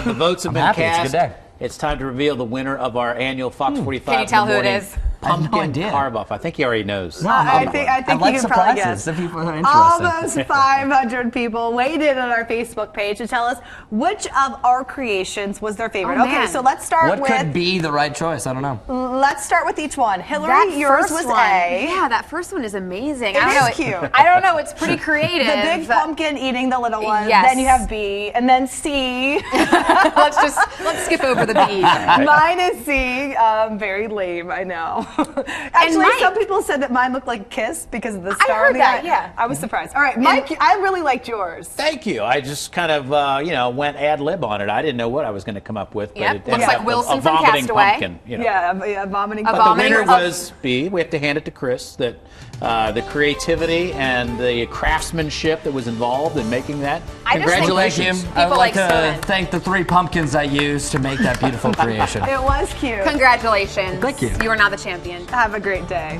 the votes have been happy. cast. It's a good day. It's time to reveal the winner of our annual Fox 45. Can you tell who it Morning is? Pumpkin carve-off. I think he already knows. No, I think I like you can probably guess. surprises. The people are interested. Almost 500 people weighed in on our Facebook page to tell us which of our creations was their favorite. Oh, okay, man. so let's start What with. could be the right choice? I don't know. Let's start with each one. Hillary, yours was A. Yeah, that first one is amazing. It I don't is know. cute. I don't know. It's pretty creative. The big pumpkin eating the little one. Yes. Then you have B, and then C. let's skip over the B. Mine is C. Very lame, I know. Actually, some people said that mine looked like Kiss because of the star. I heard on the that, eye. yeah. I was surprised. All right, Mike, I really liked yours. Thank you. I just kind of, went ad lib on it. I didn't know what I was going to come up with, but Yep. it Looks ended like up Wilson a from vomiting Castaway. pumpkin. Yeah, vomiting. A But vomiting the winner pumpkin. was B. We have to hand it to Chris that the creativity and the craftsmanship that was involved in making that. I just think Congratulations. I would people like like to swimming. thank the 3 pumpkins I used to make that beautiful creation. It was cute. Congratulations. Thank you. You are now the champion. Have a great day.